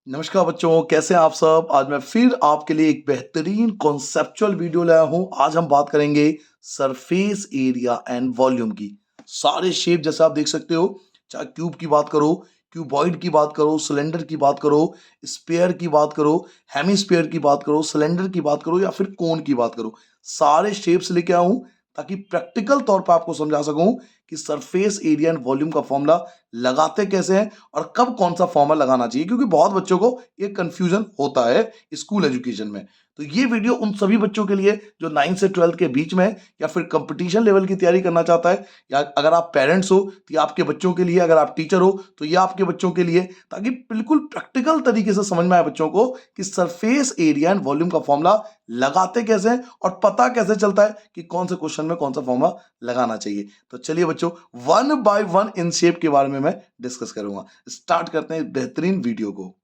नमस्कार बच्चों, कैसे हैं आप सब। आज मैं फिर आपके लिए एक बेहतरीन कॉन्सेप्चुअल वीडियो लाया हूं। आज हम बात करेंगे सरफेस एरिया एंड वॉल्यूम की। सारे शेप जैसे आप देख सकते हो, चाहे क्यूब की बात करो, क्यूबॉइड की बात करो, सिलेंडर की बात करो, स्फीयर की बात करो, हेमिस्फीयर की बात करो, सिलेंडर की बात करो या फिर कोन की बात करो, सारे शेप्स लेके आऊं ताकि प्रैक्टिकल तौर पर आपको समझा सकूं कि सरफेस एरिया एंड वॉल्यूम का फॉर्मूला लगाते कैसे हैं और कब कौन सा फॉर्मूला लगाना चाहिए, क्योंकि बहुत बच्चों को ये कंफ्यूजन होता है स्कूल एजुकेशन में। तो ये वीडियो उन सभी बच्चों के लिए जो 9 से 12 के बीच में है या फिर कंपटीशन लेवल की तैयारी करना चाहता है, या अगर आप पेरेंट्स हो तो ये आपके बच्चों के लिए, अगर आप टीचर हो तो ये आपके बच्चों के लिए, ताकि बिल्कुल प्रैक्टिकल तरीके से समझ में आए बच्चों को कि सरफेस एरिया एंड वॉल्यूम का फॉर्मूला लगाते कैसे हैं और पता कैसे चलता है कि कौन से क्वेश्चन में कौन सा फॉर्मूला लगाना चाहिए। तो चलिए बच्चों, one by one in shape के बारे में मैं डिस्कस करूंगा। स्टार्ट करते हैं इस बेहतरीन वीडियो को।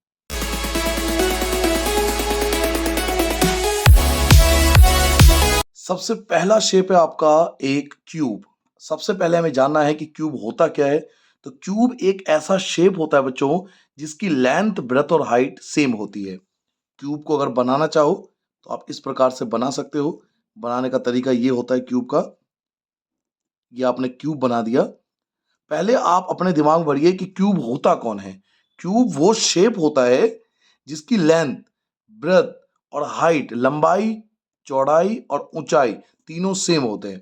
सबसे पहला शेप है आपका एक क्यूब। सबसे पहले हमें जानना है कि क्यूब होता क्या है। तो क्यूब एक ऐसा शेप होता है बच्चों जिसकी लेंथ, ब्रेथ और हाइट सेम होती है। क्यूब को अगर बनाना चाहो तो आप इस प्रकार से बना सकते हो। बनाने का तरीका ये होता है क्यूब का। ये आपने क्यूब बना दिया। पहले आप अपने दिमाग में भरिए कि क्यूब होता कौन है। क्यूब वो शेप होता है जिसकी लेंथ, ब्रेथ और हाइट, लंबाई, चौड़ाई और ऊंचाई तीनों सेम होते हैं।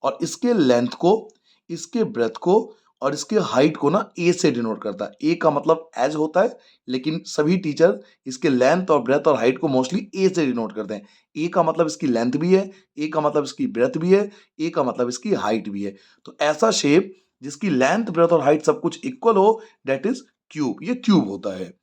और इसके लेंथ को, इसके ब्रेथ को और इसके हाइट को ना ए से डिनोट करता है। ए का मतलब एज होता है, लेकिन सभी टीचर इसके लेंथ और ब्रेथ और हाइट को मोस्टली ए से डिनोट करते हैं। ए का मतलब इसकी लेंथ भी है, ए का मतलब इसकी ब्रेथ भी है, ए का मतलब इसकी हाइट भी है। तो ऐसा शेप जिसकी लेंथ, ब्रेथ और हाइट सब कुछ इक्वल हो, दैट इज क्यूब। ये क्यूब होता है।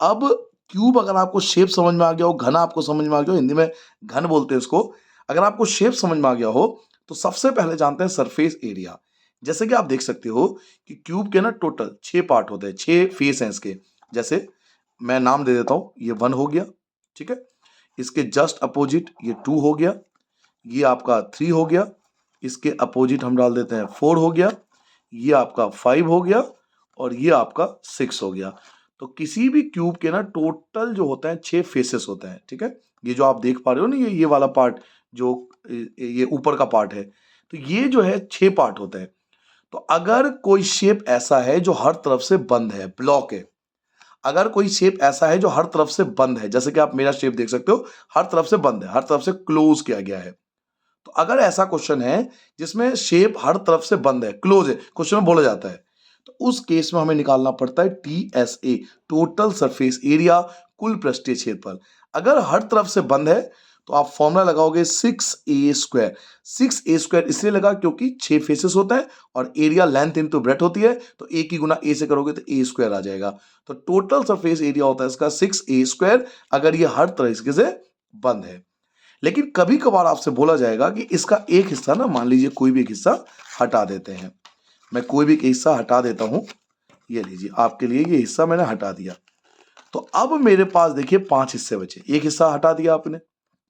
अब क्यूब अगर आपको शेप समझ में आ गया हो, घन आपको समझ में आ गया हो, हिंदी में घन बोलते हैं इसको। अगर आपको शेप समझ में आ गया हो तो सबसे पहले जानते हैं सरफेस एरिया। जैसे कि आप देख सकते हो कि क्यूब के ना टोटल 6 पार्ट होते हैं, 6 फेस हैं इसके। जैसे मैं नाम दे देता हूं, ये 1 हो गया, ठीक है। इसके जस्ट अपोजिट ये 2 हो गया, ये आपका 3 हो गया, इसके अपोजिट हम डाल देते हैं 4 हो गया, ये आपका 5 हो गया और ये आपका 6 हो गया। तो किसी भी क्यूब के ना टोटल जो होता है 6 फेसेस होते हैं, ठीक है। ये जो आप देख पा रहे हो ना, ये वाला पार्ट जो ये ऊपर का पार्ट है, तो ये जो है 6 पार्ट होते हैं। तो अगर कोई शेप ऐसा है जो हर तरफ से बंद है, ब्लॉक है, अगर कोई शेप ऐसा है जो हर तरफ से बंद है, जैसे कि आप मेरा शेप देख सकते हो, हर तरफ से बंद है, हर तरफ से क्लोज किया गया है। तो अगर ऐसा क्वेश्चन है जिसमें शेप हर तरफ से बंद है, क्लोज है, क्वेश्चन में बोला जाता है, तो उस केस में हमें निकालना पड़ता है TSA, टोटल सरफेस एरिया, कुल पृष्ठीय क्षेत्रफल। अगर हर तरफ से बंद है तो आप फॉर्मूला लगाओगे 6a²। 6a² इसलिए लगा क्योंकि 6 फेसेस होता है और एरिया लेंथ इंटू ब्रेथ होती है, तो a की गुना a से करोगे तो a² आ जाएगा। तो टोटल सरफेस एरिया होता है इसका 6a², अगर ये हर तरीके से बंद है। लेकिन कभी कभार आपसे बोला जाएगा कि इसका एक हिस्सा ना, मान लीजिए कोई भी एक हिस्सा हटा देते हैं। मैं कोई भी एक हिस्सा हटा देता हूं, ये लीजिए आपके लिए ये हिस्सा मैंने हटा दिया। तो अब मेरे पास देखिए 5 हिस्से बचे। एक हिस्सा हटा दिया आपने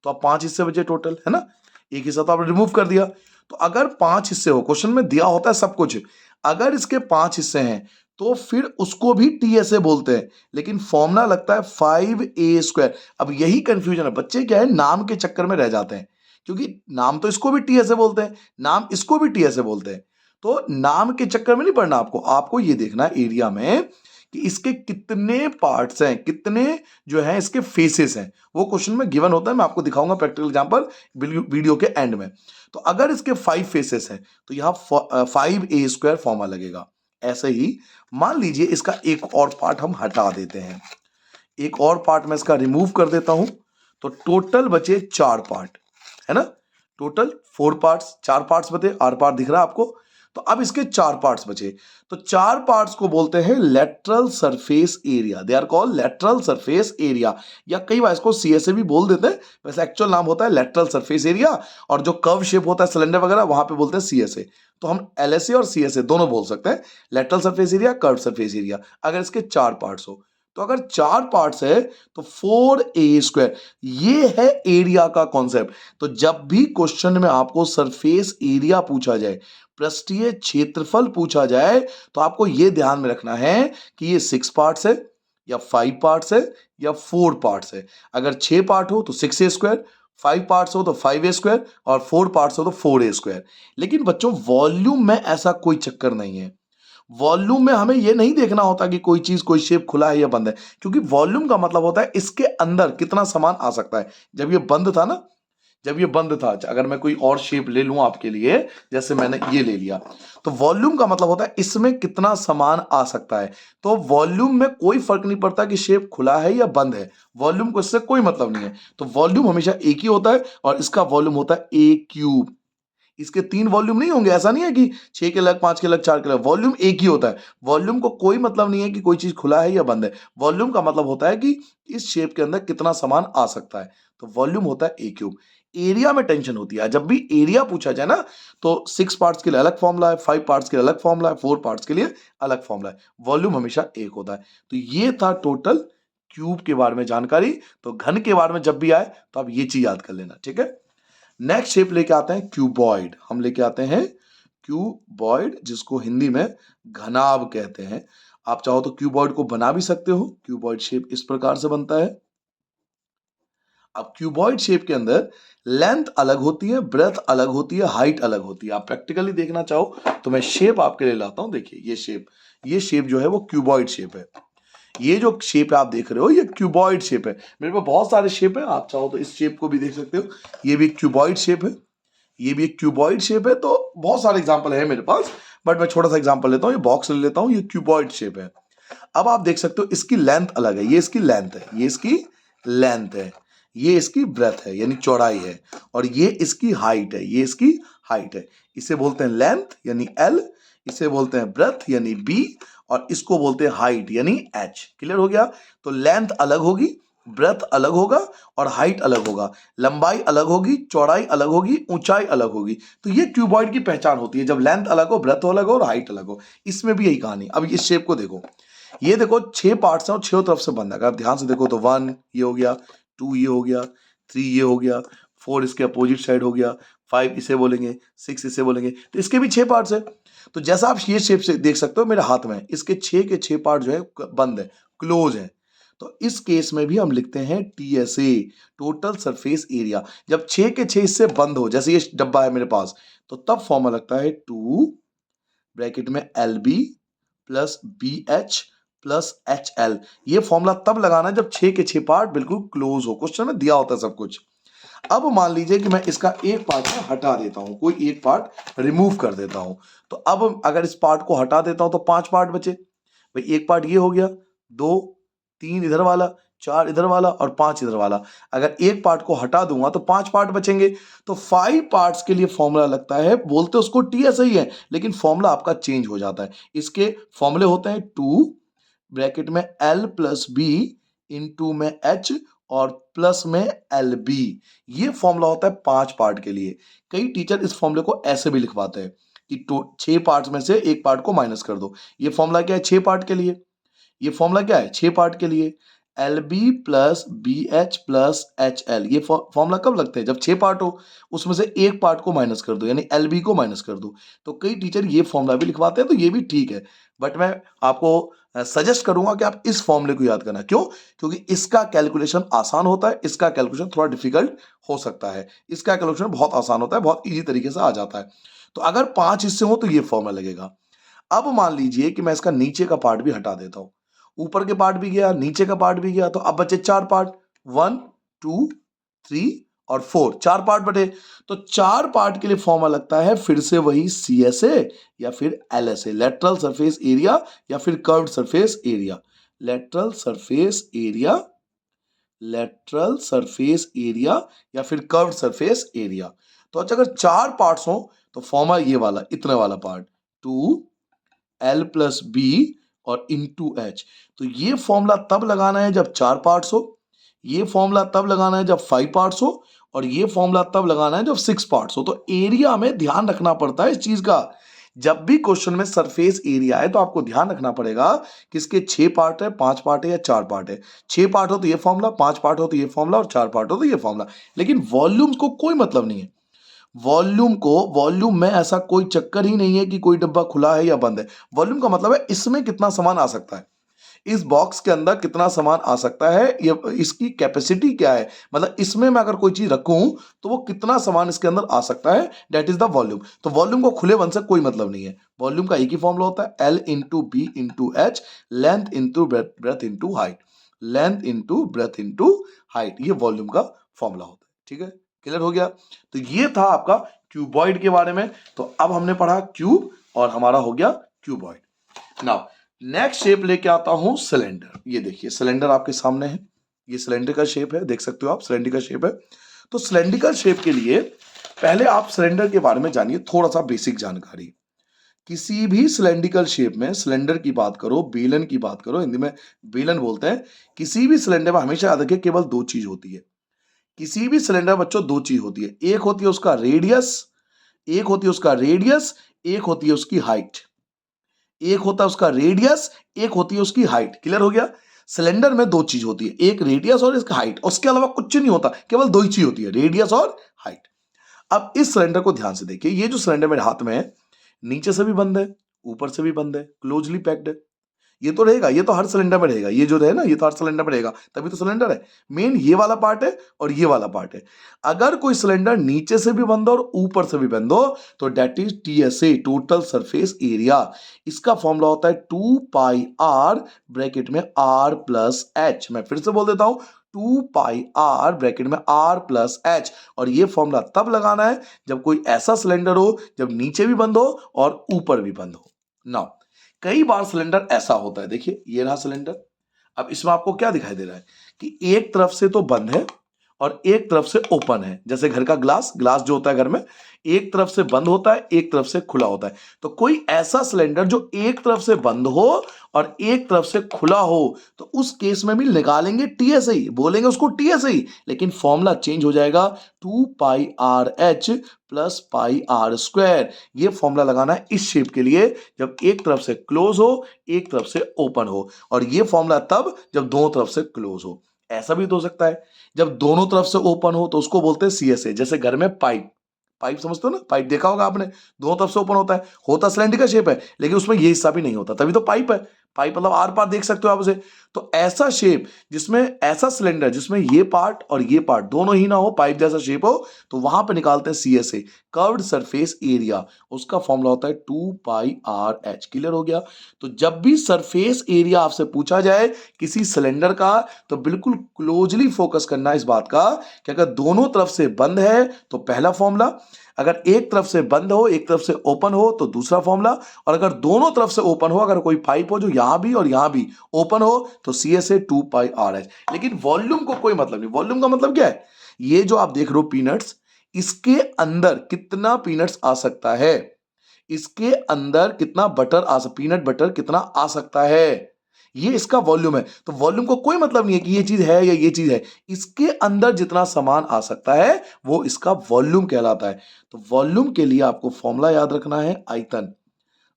तो अब 5 हिस्से बचे टोटल, है ना। एक हिस्सा तो आपने रिमूव कर दिया। तो अगर 5 हिस्से हो, क्वेश्चन में दिया होता है सब कुछ, अगर इसके 5 हिस्से हैं तो फिर उसको भी TSA बोलते हैं, लेकिन फॉर्मूला लगता है 5a²। अब यही कंफ्यूजन है, बच्चे क्या है नाम के चक्कर में रह जाते हैं, क्योंकि नाम तो इसको भी TSA बोलते हैं, नाम इसको भी TSA बोलते हैं। तो नाम के चक्कर में नहीं पड़ना आपको, आपको ये देखना है एरिया में कि इसके कितने पार्ट्स हैं, कितने जो हैं इसके फेसेस हैं। वो क्वेश्चन में गिवन होता है, मैं आपको दिखाऊंगा प्रैक्टिकल एग्जांपल वीडियो के एंड में। तो अगर इसके 5 फेसेस हैं तो यहाँ 5a² फॉर्मूला लगेगा। ऐसे ही मान लीजिए इसका एक और पार्ट हम हटा देते हैं, एक और पार्ट मैं इसका रिमूव कर देता हूं, तो टोटल बचे 4 पार्ट, है ना। टोटल 4 पार्ट्स, 4 पार्ट्स बचे, आर पार्ट दिख रहा है आपको। तो अब इसके 4 पार्ट्स बचे, तो 4 पार्ट्स को बोलते हैं lateral surface area. They are called lateral surface area, या कई बार इसको CSA भी बोल देते हैं, वैसे एक्चुअल नाम होता है लेटरल सरफेस एरिया। और जो कर्व शेप होता है सिलेंडर वगैरह, वहां पे बोलते हैं CSA। तो हम LSA और CSA दोनों बोल सकते हैं, lateral surface area, curve surface area, अगर इसके 4 पार्ट्स हो। तो अगर 4 पार्ट्स है तो 4a², ये है एरिया का कॉन्सेप्ट। तो जब भी क्वेश्चन में आपको सरफेस एरिया पूछा जाए, पृष्ठीय क्षेत्रफल पूछा जाए, तो आपको यह ध्यान में रखना है कि ये 6 पार्ट्स है, या 5 पार्ट्स है या 4 पार्ट्स है। अगर 6 पार्ट हो तो 6a², 5 पार्ट्स हो तो 5a² और 4 पार्ट्स हो तो 4a²। लेकिन बच्चों वॉल्यूम में ऐसा कोई चक्कर नहीं है। वॉल्यूम में हमें यह नहीं देखना होता कि कोई चीज कोई शेप खुला है या बंद है, क्योंकि वॉल्यूम का मतलब होता है इसके अंदर कितना सामान आ सकता है। जब ये बंद था ना, जब ये बंद था, अगर मैं कोई और शेप ले लूं आपके लिए, जैसे मैंने ये ले लिया, तो वॉल्यूम का मतलब होता है इसमें कितना सामान आ सकता है। तो वॉल्यूम में कोई फर्क नहीं पड़ता कि शेप खुला है या बंद है, वॉल्यूम को इससे कोई मतलब नहीं है। तो वॉल्यूम हमेशा एक ही होता है और इसका वॉल्यूम होता है ए क्यूब। इसके 3 वॉल्यूम नहीं होंगे, ऐसा नहीं है कि 6 के अलग, 5 के अलग, 4 के अलग, वॉल्यूम एक ही होता है। वॉल्यूम को कोई मतलब नहीं है कि कोई चीज खुला है या बंद है। वॉल्यूम का मतलब होता है कि इस शेप के अंदर कितना सामान आ सकता है। तो वॉल्यूम होता है ए क्यूब। एरिया में टेंशन होती है, जब भी एरिया पूछा जाए ना, तो 6 पार्ट्स के लिए अलग फॉर्मूला है, 5 पार्ट्स के लिए अलग फॉर्मूला है, 4 पार्ट्स के लिए अलग फॉर्मूला है। वॉल्यूम हमेशा एक होता है। तो ये था टोटल क्यूब के बारे में जानकारी। तो घन के बारे में जब भी आए तो आप ये चीज याद कर लेना, ठीक है। नेक्स्ट शेप लेके आते हैं क्यूबॉइड। हम लेके आते हैं क्यूबॉइड, जिसको हिंदी में घनाभ कहते हैं। आप चाहो तो क्यूबॉइड को बना भी सकते हो। क्यूबॉइड शेप इस प्रकार से बनता है। अब क्यूबॉइड शेप के अंदर लेंथ अलग होती है, ब्रेथ अलग होती है, हाइट अलग होती है। आप प्रैक्टिकली देखना चाहो तो मैं शेप आपके लिए लाता हूं। देखिए ये शेप जो है वो क्यूबॉइड शेप है। ये जो शेप आप देख रहे हो ये क्यूबॉइड शेप है। मेरे पास बहुत सारे शेप है, आप चाहो तो इस शेप को भी देख सकते हो। ये भी एक क्यूबॉइड शेप है, ये भी एक क्यूबॉइड शेप है। तो बहुत सारे एग्जांपल है मेरे पास, बट मैं छोटा सा एग्जांपल लेता हूँ। ये बॉक्स ले लेता हूँ, ये क्यूबॉइड शेप है। अब आप देख सकते हो इसकी लेंथ अलग है, ये इसकी लेंथ है, ये इसकी लेंथ है, ये इसकी ब्रेथ है यानी चौड़ाई है, और ये इसकी हाइट है, ये इसकी हाइट है। इसे बोलते हैं लेंथ यानी एल, इसे बोलते हैं ब्रेथ यानी बी, और इसको बोलते हैं हाइट यानी एच। क्लियर हो गया। तो लेंथ अलग होगी, ब्रेथ अलग होगा और हाइट अलग होगा, लंबाई अलग होगी, चौड़ाई अलग होगी, ऊंचाई अलग होगी। तो ये क्यूबॉइड की पहचान होती है, जब लेंथ अलग हो, ब्रेथ अलग हो और हाइट अलग हो। इसमें भी यही कहानी। अब इस शेप को देखो, ये देखो 6 पार्ट्स हैं और 6 तरफ से बंद है। अगर आप ध्यान से देखो तो 1 ये हो गया, 2 ये हो गया, 3 ये हो गया, 4 इसके अपोजिट साइड हो गया, 5 इसे बोलेंगे, 6 इसे बोलेंगे। तो इसके भी 6 पार्ट्स है। तो जैसा आप ये शेप से देख सकते हो मेरे हाथ में, इसके 6 के 6 पार्ट जो है बंद है, क्लोज है। तो इस केस में भी हम लिखते हैं टीएसए, टोटल सरफेस एरिया। जब 6 के 6 इससे बंद हो, जैसे ये डब्बा है मेरे पास, तो तब फॉर्मूला लगता है 2 ब्रैकेट में L B plus B H plus H L. ये फॉर्मूला तब लगाना है जब 6 के 6 पार्ट बिल्कुल क्लोज हो। क्वेश्चन में दिया होता है सब कुछ। अब मान लीजिए कि मैं इसका एक पार्ट में हटा देता हूं, कोई एक पार्ट रिमूव कर देता हूं। तो अब अगर इस पार्ट को हटा देता हूं तो 5 पार्ट बचे। भाई एक पार्ट ये हो गया, 2, 3 इधर वाला, 4 इधर वाला और 5 इधर वाला। अगर एक पार्ट को हटा दूंगा तो 5 पार्ट बचेंगे। तो 5 पार्ट्स के लिए फॉर्मूला लगता है, बोलते उसको टी ऐसा ही है, लेकिन फॉर्मूला आपका चेंज हो जाता है। इसके फॉर्मूले होते हैं 2 ब्रैकेट में एल प्लस बी इंटू में एच और प्लस में एल बी। ये फॉर्मूला होता है 5 पार्ट के लिए। कई टीचर इस फॉर्मूले को ऐसे भी लिखवाते हैं कि 6 पार्ट्स में से एक पार्ट को माइनस कर दो। ये फॉर्मूला क्या है 6 पार्ट के लिए, ये फॉर्मूला क्या है 6 पार्ट के लिए। L B plus B H plus H L, ये फॉर्मूला कब लगते हैं जब 6 पार्ट हो, उसमें से एक पार्ट को माइनस कर दो यानी एल बी को माइनस कर दो। तो कई टीचर ये फॉर्मूला भी लिखवाते हैं, तो ये भी ठीक है, बट मैं आपको सजेस्ट करूंगा कि आप इस फॉर्मूले को याद करना। क्यों? क्योंकि इसका कैलकुलेशन आसान होता है, इसका कैलकुलेशन थोड़ा डिफिकल्ट हो सकता है। इसका कैलकुलेशन बहुत आसान होता है, बहुत ईजी तरीके से आ जाता है। तो अगर 5 हिस्से हो तो ये फॉर्मूला लगेगा। अब मान लीजिए कि मैं इसका नीचे का पार्ट भी हटा देता हूं, ऊपर के पार्ट भी गया, नीचे का पार्ट भी गया, तो अब बचे 4 पार्ट, 1 2 3 और 4, 4 पार्ट बटे। तो 4 पार्ट के लिए फॉर्मूला लगता है फिर से वही सी एस ए या फिर L S A, lateral surface area या फिर curved surface area. Lateral surface area, lateral surface area या फिर कर्व्ड सरफेस एरिया। तो अच्छा, अगर 4 पार्ट्स हो तो फॉर्मूला ये वाला, इतने वाला पार्ट 2 एल प्लस बी और इंटू एच। तो ये फॉर्मूला तब लगाना है जब 4 पार्ट्स हो, ये फॉर्मूला तब लगाना है जब 5 पार्ट्स हो, और ये फॉर्मूला तब लगाना है जब 6 पार्ट्स हो। तो एरिया में ध्यान रखना पड़ता है इस चीज का। जब भी क्वेश्चन में सरफेस एरिया है तो आपको ध्यान रखना पड़ेगा कि इसके 6 पार्ट है, 5 पार्ट है या 4 पार्ट है। 6 पार्ट हो तो ये फॉर्मूला, 5 पार्ट हो तो ये फॉर्मूला और 4 पार्ट हो तो ये फॉर्मूला। लेकिन वॉल्यूम को कोई मतलब नहीं है। वॉल्यूम में ऐसा कोई चक्कर ही नहीं है कि कोई डब्बा खुला है या बंद है। वॉल्यूम का मतलब है इसमें कितना सामान आ सकता है। इस बॉक्स के अंदर कितना सामान आ सकता है, ये इसकी कैपेसिटी क्या है, मतलब इसमें मैं अगर कोई चीज रखूं तो वो कितना सामान इसके अंदर आ सकता है, दैट इज द वॉल्यूम। तो वॉल्यूम को खुले बंद से कोई मतलब नहीं है। वॉल्यूम का एक ही फॉर्मूला होता है, L into B into H, length into breadth into height, length into breadth into height, ये वॉल्यूम का फॉर्मूला होता है। ठीक है, क्लियर हो गया। तो ये था आपका क्यूबॉइड के बारे में। तो अब हमने पढ़ा क्यूब और हमारा हो गया क्यूबॉइड। नाउ नेक्स्ट शेप लेके आता हूं सिलेंडर। ये देखिए सिलेंडर आपके सामने है, ये सिलेंडर का शेप है, देख सकते हो आप सिलेंडर का शेप है। तो सिलेंड्रिकल शेप के लिए पहले आप सिलेंडर के बारे में जानिए थोड़ा सा बेसिक जानकारी। किसी भी सिलेंड्रिकल शेप में सिलेंडर की बात करो, बेलन की बात करो, हिंदी में बेलन बोलते हैं, किसी भी सिलेंडर में हमेशा याद रखिए केवल दो चीज होती है। किसी भी सिलेंडर बच्चों दो चीज होती है, एक होती है उसका रेडियस, एक होती है उसका रेडियस, एक होती है उसकी हाइट। एक होता है उसका रेडियस, एक होती है उसकी हाइट। क्लियर हो गया। सिलेंडर में दो चीज होती है, एक रेडियस और इसका हाइट, उसके अलावा कुछ नहीं होता, केवल दो ही चीज होती है, रेडियस और हाइट। अब इस सिलेंडर को ध्यान से देखिए, ये जो सिलेंडर मेरे हाथ में है, नीचे से भी बंद है, ऊपर से भी बंद है, क्लोजली पैक्ड है। ये तो रहेगा, ये तो हर सिलेंडर में रहेगा, ये जो है ना, ये तो हर सिलेंडर में रहेगा, तभी तो सिलेंडर है। मेन ये वाला पार्ट है और ये वाला पार्ट है। अगर कोई सिलेंडर नीचे से भी बंद हो और ऊपर से भी बंद हो तो that is TSA, total surface area. इसका फॉर्मूला होता है 2πr ब्रैकेट में r प्लस एच। मैं फिर से बोल देता हूं, 2πr ब्रैकेट में r प्लस एच। और ये फॉर्मूला तब लगाना है जब कोई ऐसा सिलेंडर हो जब नीचे भी बंद हो और ऊपर भी बंद हो। नाउ कई बार सिलेंडर ऐसा होता है, देखिए ये रहा सिलेंडर। अब इसमें आपको क्या दिखाई दे रहा है कि एक तरफ से तो बंद है और एक तरफ से ओपन है। जैसे घर का ग्लास, ग्लास जो होता है घर में, एक तरफ से बंद होता है, एक तरफ से खुला होता है। तो कोई ऐसा सिलेंडर जो एक तरफ से बंद हो और एक तरफ से खुला हो, तो उस केस में भी निकालेंगे टीएसआई, बोलेंगे उसको टीएसआई, लेकिन फॉर्मूला चेंज हो जाएगा 2πrh plus pi R square. ये फॉर्मूला लगाना है इस शेप के लिए जब एक तरफ से क्लोज हो, एक तरफ से ओपन हो। और ये फॉर्मूला तब जब दोनों तरफ से क्लोज हो। ऐसा भी तो हो सकता है जब दोनों तरफ से ओपन हो, तो उसको बोलते हैं सीएसए। जैसे घर में पाइप, पाइप समझते हो ना, पाइप देखा होगा आपने, दोनों तरफ से ओपन होता है, होता सिलेंडर का शेप है, लेकिन उसमें ये हिस्सा भी नहीं होता, तभी तो पाइप है। पाइप मतलब आर पार देख सकते हो आप उसे। तो ऐसा शेप जिसमें, ऐसा सिलेंडर जिसमें ये पार्ट और ये पार्ट दोनों ही ना हो, पाइप जैसा शेप हो, तो वहां पे निकालते हैं सीएसए, कर्व्ड सरफेस एरिया। उसका फॉर्मूला होता है 2πrh। क्लियर हो गया। तो जब भी सरफेस एरिया आपसे पूछा जाए किसी सिलेंडर का, तो बिल्कुल क्लोजली फोकस करना इस बात का कि अगर दोनों तरफ से बंद है तो पहला फॉर्मूला, अगर एक तरफ से बंद हो एक तरफ से ओपन हो तो दूसरा फॉर्मूला, और अगर दोनों तरफ से ओपन हो, अगर कोई पाइप हो जो यहां भी और यहां भी ओपन हो, तो सीएसए 2πrh। लेकिन वॉल्यूम को कोई मतलब नहीं। वॉल्यूम का मतलब क्या है, ये जो आप देख रहे हो पीनट्स, इसके अंदर कितना पीनट्स आ सकता है, इसके अंदर कितना बटर आ सकता, पीनट बटर कितना आ सकता है, ये इसका वॉल्यूम है। तो वॉल्यूम को कोई मतलब नहीं है कि ये चीज है या ये चीज है, इसके अंदर जितना सामान आ सकता है वो इसका वॉल्यूम कहलाता है। तो वॉल्यूम के लिए आपको फॉर्मूला याद रखना है आयतन।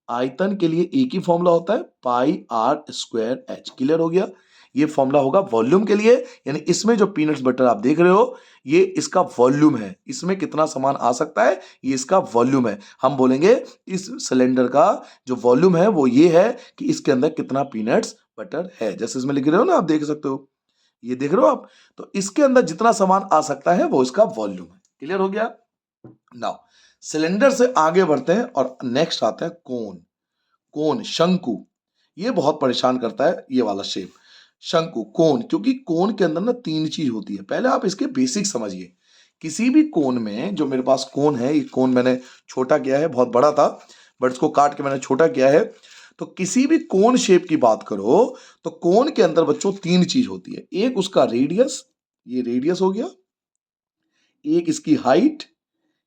आयतन के लिए एक ही फॉर्मूला होता है पाई आर स्क्वायर एच। क्लियर हो गया। ये फॉर्मूला होगा वॉल्यूम के लिए, यानी इसमें जो पीनट्स बटर आप देख रहे हो ये इसका वॉल्यूम है, इसमें कितना सामान आ सकता है ये इसका वॉल्यूम है। हम बोलेंगे इस सिलेंडर का जो वॉल्यूम है वो ये है कि इसके अंदर कितना पीनट्स बटर है। जैसे इसमें लिख रहे हो ना, आप देख सकते हो, ये देख रहे हो आप, तो इसके अंदर जितना सामान आ सकता है वो इसका वॉल्यूम है। क्लियर हो गया। नाउ सिलेंडर से आगे बढ़ते हैं और नेक्स्ट आता है कोन। कोन, शंकु, ये बहुत परेशान करता है ये वाला शेप, शंकु कोन। क्योंकि कोन के अंदर ना तीन चीज होती है। पहले आप इसके बेसिक समझिए। किसी भी कोन में, जो मेरे पास कोन है, ये कोन मैंने छोटा किया है, बहुत बड़ा था बट इसको काट के मैंने छोटा किया है। तो किसी भी कोन शेप की बात करो तो कोन के अंदर बच्चों तीन चीज होती है। एक उसका रेडियस, ये रेडियस हो गया, एक इसकी हाइट,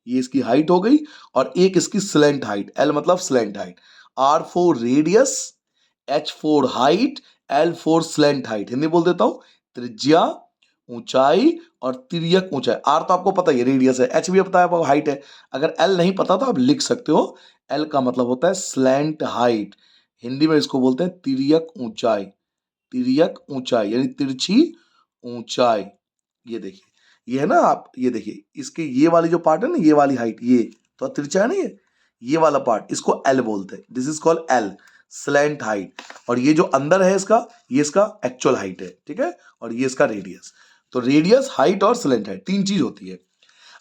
ये इसकी हाइट हो गई, और एक इसकी स्लेंट हाइट, एल मतलब slant height. R for radius, H for height, L for slant height. Hindi बोल देता हूं, त्रिज्या, ऊंचाई और तिर्यक ऊंचाई। आर तो आपको पता ही है रेडियस है, एच भी पता है आपको हाइट है। अगर एल नहीं पता तो आप लिख सकते हो, एल का मतलब होता है स्लेंट हाइट। हिंदी में इसको बोलते हैं तिर्यक ऊंचाई। तिर्यक ऊंचाई यानी तिरछी ऊंचाई। ये देखिए, ये है ना, आप ये देखिए, इसके ये वाली जो पार्ट है ना, ये वाली हाइट, ये तो तिरछा है ना, ये वाला पार्ट, इसको एल बोलते हैं, this is called L. Slant height, और ये जो अंदर है इसका, ये इसका एक्चुअल हाइट है, ठीक है, और ये इसका रेडियस। तो रेडियस, हाइट और स्लैंट हाइट, तीन चीज होती है।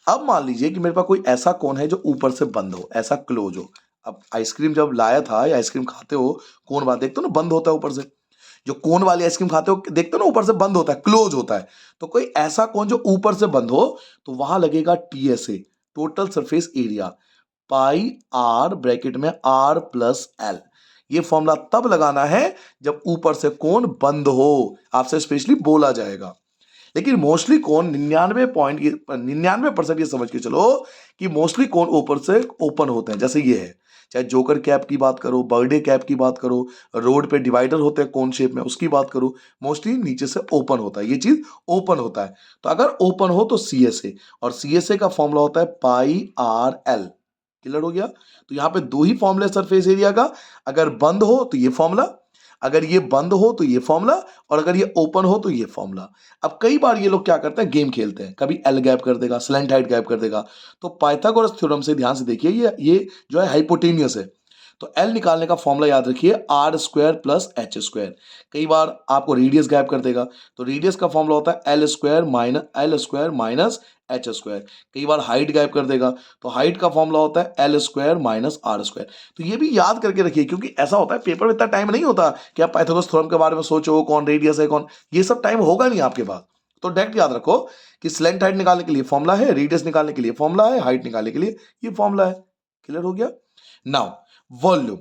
अब मान लीजिए कि मेरे पास कोई ऐसा कोन है जो ऊपर से बंद हो, ऐसा क्लोज हो। अब आइसक्रीम जब लाया था या आइसक्रीम खाते हो, कोन बात देखते हो ना, बंद होता है ऊपर से। जो कोन वाली आइसक्रीम खाते हो देखते हो ना, ऊपर से बंद होता है, क्लोज होता है। तो कोई ऐसा कोन जो ऊपर से बंद हो, तो वहां लगेगा TSA, total surface area, pi R bracket में आर प्लस एल। ये फॉर्मूला तब लगाना है जब ऊपर से कोन बंद हो, आपसे स्पेशली बोला जाएगा। लेकिन मोस्टली कौन 99% ये समझ के चलो कि मोस्टली कौन ऊपर से ओपन होते हैं। जैसे ये है, चाहे जोकर कैप की बात करो, बर्थडे कैप की बात करो, रोड पे डिवाइडर होते हैं कौन शेप में, उसकी बात करो, मोस्टली नीचे से ओपन होता है, ये चीज ओपन होता है। तो अगर ओपन हो तो सीएसए, और सीएसए का फॉर्मूला होता है पाई आर एल। क्लियर हो गया? तो यहां पे दो ही फॉर्मूले सरफेस एरिया का, अगर बंद हो तो ये फॉर्मूला, अगर ये बंद हो तो ये फॉर्मूला, और अगर ये ओपन हो तो ये फॉर्मूला। अब कई बार ये लोग क्या करते हैं, गेम खेलते हैं, कभी एल गैप कर देगा, स्लैंट हाइट गैप कर देगा। तो पाइथागोरस थ्योरम से ध्यान से देखिए, ये जो है हाइपोटेनियस है। तो एल निकालने का फॉर्मूला याद रखिए, R square plus H square. कई बार आपको रेडियस गैप कर देगा, तो रेडियस का फॉर्मूला होता है L square minus H square. कई बार हाइट गैप कर देगा, तो हाइट का फॉर्मूला होता है L square minus R square. तो ये भी याद करके रखिए, क्योंकि ऐसा होता है पेपर में इतना टाइम नहीं होता कि आप पाइथागोरस थ्योरम के बारे में सोचो, कौन रेडियस है कौन, ये सब टाइम होगा नहीं आपके पास। तो डायरेक्ट याद रखो कि स्लैंट हाइट निकालने के लिए फॉर्मूला है, रेडियस निकालने के लिए फॉर्मूला है, हाइट निकालने के लिए ये फॉर्मूला है। क्लियर हो गया? Now volume.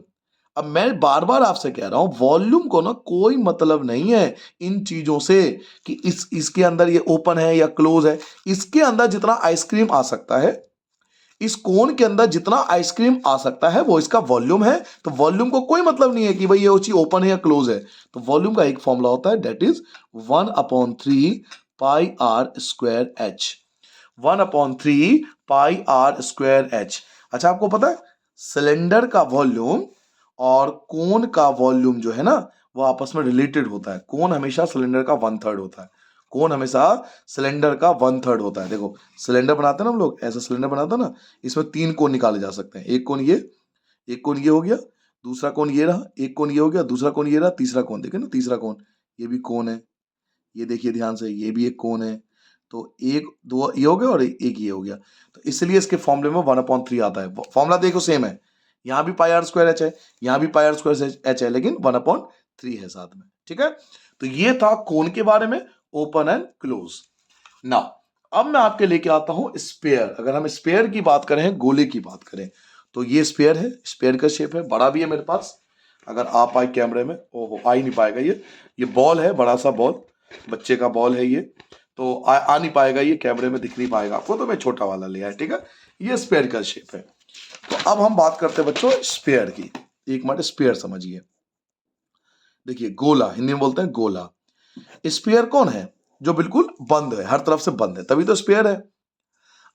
अब मैं बार बार आपसे कह रहा हूं, वॉल्यूम को ना कोई मतलब नहीं है इन चीजों से कि इसके अंदर ये ओपन है या क्लोज है। इसके अंदर जितना आइसक्रीम आ सकता है, इस कोन के अंदर जितना आइसक्रीम आ सकता है, वो इसका वॉल्यूम है। तो वॉल्यूम को कोई मतलब नहीं है कि भाई ये चीज ओपन है या क्लोज है। तो वॉल्यूम का एक फॉर्मूला होता है, that is 1/3 pi R square H. 1/3 pi R square H. अच्छा, आपको पता है सिलेंडर का वॉल्यूम और कोन का वॉल्यूम जो है ना, वो आपस में रिलेटेड होता है। कोन हमेशा सिलेंडर का 1/3 होता है। कोन हमेशा सिलेंडर का 1/3 होता है। देखो, सिलेंडर बनाते हैं ना हम लोग, ऐसा सिलेंडर बनाते हैं ना, इसमें 3 कोन निकाले जा सकते हैं। एक कोन ये, एक कोन ये हो गया, दूसरा कोन ये रहा, एक कोन ये हो गया, दूसरा कोन ये रहा, तीसरा कोन देखे ना, तीसरा कोन ये भी कोन है। ये देखिए ध्यान से, ये भी एक कोन है। तो एक दो ये हो गया और एक ये हो गया। तो इसलिए इसके फॉर्मूले में 1/3 आता है। फॉर्मूला देखो सेम है, यहाँ भी पाई आर स्क्वायर एच है, यहाँ भी पाई आर स्क्वायर एच है, लेकिन 1/3 है साथ में। ठीक है? तो ये था कोन के बारे में, ओपन एंड क्लोज। नाउ अब मैं आपके लेके आता हूं स्पेयर। अगर हम स्पेयर की बात करें, गोले की बात करें, तो ये स्पेयर है, स्पेयर का शेप है, बड़ा भी है मेरे पास। अगर आप आए कैमरे में, ओहो आ ही नहीं पाएगा ये बॉल है, बड़ा सा बॉल, बच्चे का बॉल है ये। तो आ नहीं पाएगा, ये कैमरे में दिख नहीं पाएगा आपको, तो मैं छोटा वाला लिया है। ठीक है? ये स्पेयर का शेप है। तो अब हम बात करते हैं बच्चों स्पेयर की। एक मिनट, स्पेयर समझिए। देखिए, गोला हिंदी में बोलते हैं गोला। स्पेयर कौन है? जो बिल्कुल बंद है, हर तरफ से बंद है, तभी तो स्पेयर है।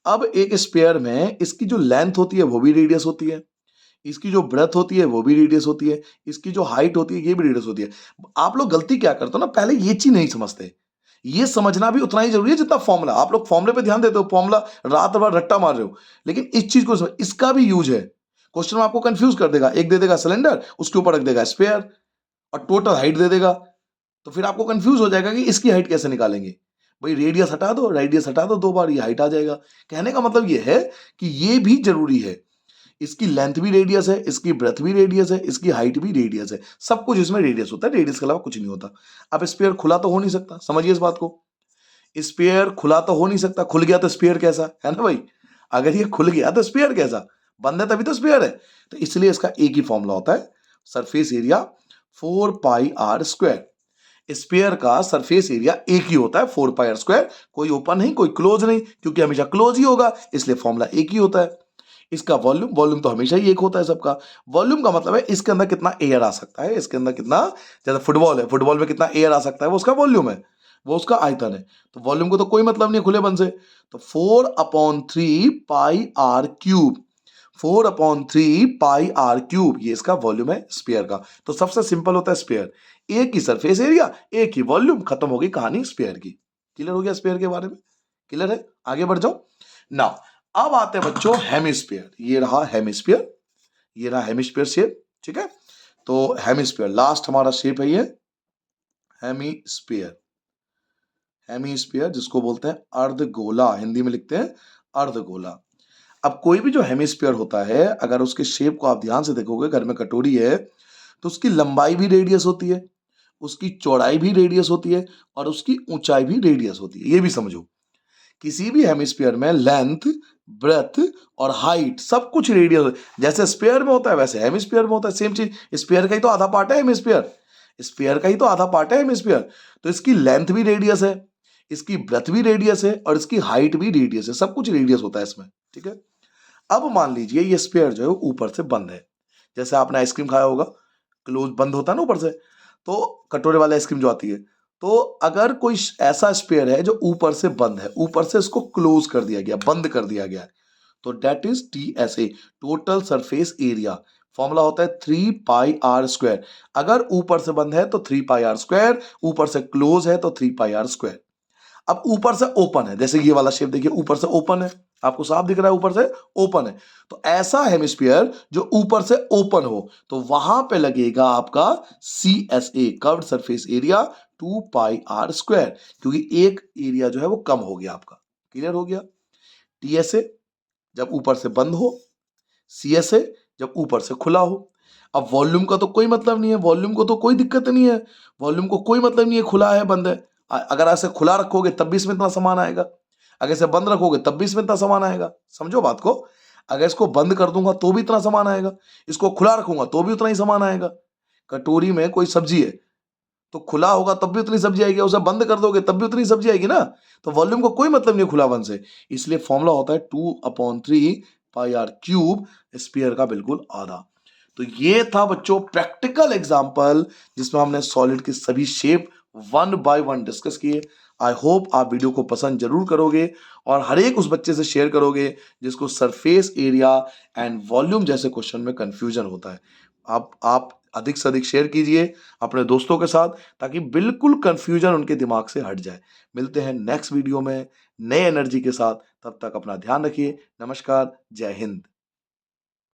अब एक स्पेयर में इसकी जो लेंथ होती है वो भी रेडियस होती है, इसकी जो ब्रेथ होती है वो भी रेडियस होती है, इसकी जो हाइट होती है ये भी रेडियस होती है। आप लोग गलती क्या करते हो ना, पहले ये चीज नहीं समझते। ये समझना भी उतना ही जरूरी है जितना फॉर्मूला। आप लोग फॉर्मूले पे ध्यान देते हो, फॉर्मूला रात भर रट्टा मार रहे हो, लेकिन इस चीज को समझ, इसका भी यूज है। क्वेश्चन में आपको कंफ्यूज कर देगा, एक दे देगा सिलेंडर, उसके ऊपर रख देगा स्पेयर, और टोटल हाइट दे देगा। तो फिर आपको कंफ्यूज हो जाएगा कि इसकी हाइट कैसे निकालेंगे। भाई रेडियस हटा दो, रेडियस हटा दो, 2 बार ये हाइट आ जाएगा। कहने का मतलब ये है कि ये भी जरूरी है। इसकी लेंथ भी रेडियस है, इसकी ब्रेथ भी रेडियस है, इसकी हाइट भी रेडियस है, सब कुछ इसमें रेडियस होता है, रेडियस के अलावा कुछ नहीं होता। अब स्पेयर खुला तो हो नहीं सकता, समझिए इस बात को। स्पेयर खुला तो हो नहीं सकता, खुल गया तो स्पेयर कैसा, है ना भाई? अगर ये खुल गया तो स्पेयर कैसा? बंद है तभी तो स्पेयर है। तो इसलिए इसका एक ही फॉर्मूला होता है, सरफेस एरिया 4πr²। स्पेयर का सरफेस एरिया एक ही होता है, 4πr²। कोई ओपन नहीं, कोई क्लोज नहीं, क्योंकि हमेशा क्लोज ही होगा, इसलिए फॉर्मूला एक ही होता है। इसका वॉल्यूम, वॉल्यूम तो हमेशा ही एक होता है सबका। वॉल्यूम का मतलब है इसके अंदर कितना एयर आ सकता है, इसके अंदर कितना, जैसे फुटबॉल है, फुटबॉल में कितना एयर आ सकता है, वो उसका वॉल्यूम है, वो उसका आयतन है। तो वॉल्यूम को तो कोई मतलब नहीं खुले बंद से। तो 4/3 πr³, 4/3 πr³ ये इसका वॉल्यूम है स्पेयर का। तो सबसे सिंपल होता है स्पेयर, एक ही सरफेस एरिया, एक ही वॉल्यूम, खत्म हो गई कहानी स्पेयर की। क्लियर हो गया स्पेयर के बारे में? क्लियर है? आगे बढ़ जाओ ना। अब आते हैं बच्चों हेमिस्फीयर। ये रहा हेमिस्फीयर, ये रहा हेमिस्फीयर शेप। ठीक है? तो हेमिस्फीयर लास्ट हमारा शेप है ये हेमिस्फीयर। हेमिस्फीयर जिसको बोलते हैं अर्धगोला, हिंदी में लिखते हैं अर्धगोला। अब कोई भी जो हेमिस्फीयर होता है, अगर उसके शेप को आप ध्यान से देखोगे, घर में कटोरी है तो उसकी लंबाई भी रेडियस होती है, उसकी चौड़ाई भी रेडियस होती है और उसकी ऊंचाई भी रेडियस होती है। ये भी समझो, किसी भी हेमिस्फीयर में लेंथ, ब्रेथ और हाइट सब कुछ रेडियस, जैसे स्फीयर में होता है वैसे हेमिस्फीयर में होता है। सेम चीज, स्फीयर का ही तो आधा पार्ट है हेमिस्फीयर, स्फीयर का ही तो आधा पार्ट है हेमिस्फीयर। तो इसकी लेंथ भी रेडियस है, इसकी ब्रेथ भी रेडियस है और इसकी हाइट भी रेडियस है, सब कुछ रेडियस होता है इसमें। ठीक है, अब मान लीजिए ये स्फीयर जो है ऊपर से बंद है, जैसे आपने आइसक्रीम खाया होगा, क्लोज बंद होता है ना ऊपर से, तो कटोरे वाली आइसक्रीम जो आती है, तो अगर कोई ऐसा स्फीयर है जो ऊपर से बंद है, ऊपर से इसको क्लोज कर दिया गया, बंद कर दिया गया है, तो that is TSA, total surface area. Formula होता है 3πr²। अगर ऊपर से बंद है तो 3πr², ऊपर से क्लोज है तो 3πr²। अब ऊपर से ओपन है, जैसे ये वाला शेप देखिए, ऊपर से ओपन है, आपको साफ दिख रहा है ऊपर से ओपन है, तो ऐसा हेमिस्फीयर जो ऊपर से ओपन हो तो वहां पे लगेगा आपका CSA, curved surface area 2πr², क्योंकि एक एरिया जो है वो कम हो गया आपका। क्लियर हो गया? TSA जब ऊपर से बंद हो, CSA जब ऊपर से खुला हो। अब वॉल्यूम का तो कोई मतलब नहीं है, वॉल्यूम को तो कोई दिक्कत नहीं है, वॉल्यूम को कोई मतलब नहीं है खुला है बंद है। अगर ऐसे खुला रखोगे तब भी इसमें इतना सामान आएगा, अगर इसे बंद रखोगे तब भी इसमें इतना सामान आएगा। समझो बात को, अगर इसको बंद कर दूंगा तो भी इतना सामान आएगा, इसको खुला रखूंगा तो भी उतना ही सामान आएगा। कटोरी में कोई सब्जी है तो खुला होगा तब भी उतनी सब्जी आएगी, उसे बंद कर दोगे तब भी उतनी सब्जी आएगी ना। तो वॉल्यूम को कोई मतलब नहीं है खुलापन से, इसलिए फॉर्मूला होता है 2/3πr³ स्फीयर का बिल्कुल आधा। तो ये था बच्चों प्रैक्टिकल एग्जांपल जिसमें हमने सॉलिड के सभी शेप 1 बाय 1 डिस्कस किए। आई होप आप वीडियो को पसंद जरूर करोगे और हर एक उस बच्चे से शेयर करोगे जिसको सरफेस एरिया एंड वॉल्यूम जैसे क्वेश्चन में कंफ्यूजन होता है। आप अधिक से अधिक शेयर कीजिए अपने दोस्तों के साथ, ताकि बिल्कुल कंफ्यूजन उनके दिमाग से हट जाए। मिलते हैं नेक्स्ट वीडियो में नए एनर्जी के साथ, तब तक अपना ध्यान रखिए। नमस्कार, जय हिंद।